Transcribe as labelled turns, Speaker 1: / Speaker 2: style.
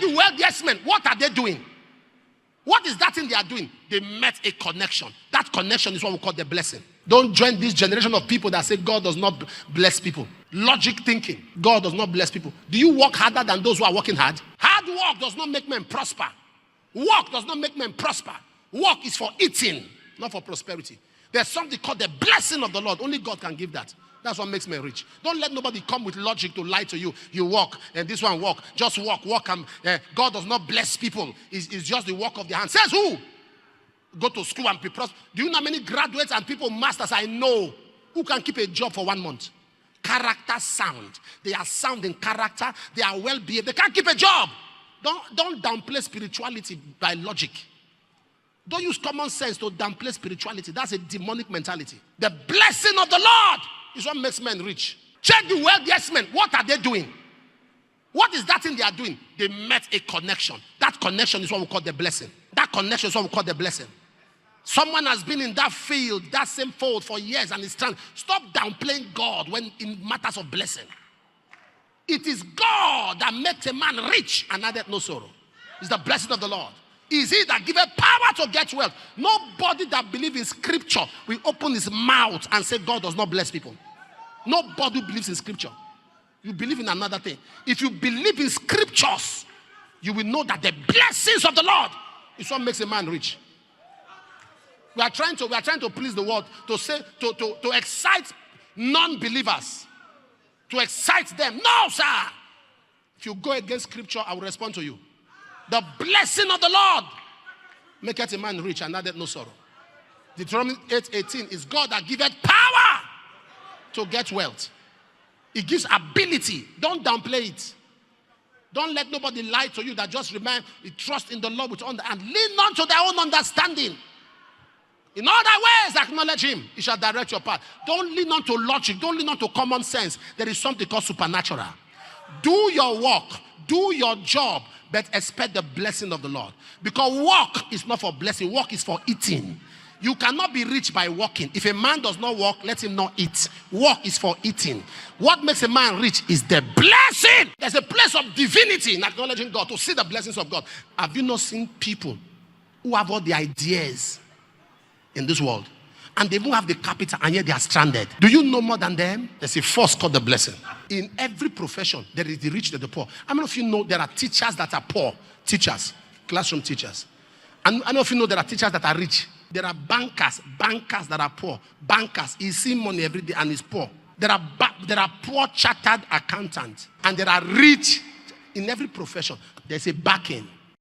Speaker 1: the wealthiest men. What are they doing? What is that thing they are doing? They met a connection. That connection is what we call the blessing. Don't join this generation of people that say God does not bless people. Logic thinking. God does not bless people. Do you work harder than those who are working hard? Hard work does not make men prosper. Work does not make men prosper. Work is for eating, not for prosperity. There's something called the blessing of the Lord. Only God can give that. That's what makes men rich. Don't let nobody come with logic to lie to you. You walk, and this one walk. Just walk. God does not bless people. It's just the work of their hands. Says who? Go to school and be prosperous. Do you know how many graduates and people, masters I know, who can keep a job for 1 month? Character sound. They are sound in character. They are well behaved. They can't keep a job. Don't downplay spirituality by logic. Don't use common sense to downplay spirituality. That's a demonic mentality. The blessing of the Lord is what makes men rich. Check the wealthiest men. What are they doing? What is that thing they are doing? They met a connection. That connection is what we call the blessing. That connection is what we call the blessing. Someone has been in that field, that same fold for years and is trying. Stop downplaying God when in matters of blessing. It is God that makes a man rich and addeth no sorrow. It's the blessing of the Lord. Is he that giveth power to get wealth? Nobody that believes in scripture will open his mouth and say God does not bless people. Nobody believes in scripture. You believe in another thing. If you believe in scriptures, you will know that the blessings of the Lord is what makes a man rich. We are trying to please the world, to say, to excite non-believers, to excite them. No, sir. If you go against scripture, I will respond to you. The blessing of the Lord maketh a man rich and addeth no sorrow. Deuteronomy 8:18 is God that giveth power to get wealth. He gives ability. Don't downplay it. Don't let nobody lie to you that just remain, trust in the Lord with and lean not to their own understanding. In all thy ways acknowledge him. He shall direct your path. Don't lean on to logic. Don't lean on to common sense. There is something called supernatural. Do your work. Do your job. But expect the blessing of the Lord. Because work is not for blessing. Work is for eating. You cannot be rich by working. If a man does not work, let him not eat. Work is for eating. What makes a man rich is the blessing. There's a place of divinity in acknowledging God, to see the blessings of God. Have you not seen people who have all the ideas in this world, and they won't have the capital, and yet they are stranded? Do you know more than them? There's a force called the blessing. In every profession, there is the rich and the poor. How many of you know there are teachers that are poor? Teachers, classroom teachers. And how many of you know there are teachers that are rich? There are bankers that are poor. Bankers, he sees money every day and is poor. There are poor chartered accountants, and there are rich. In every profession, there's a backing.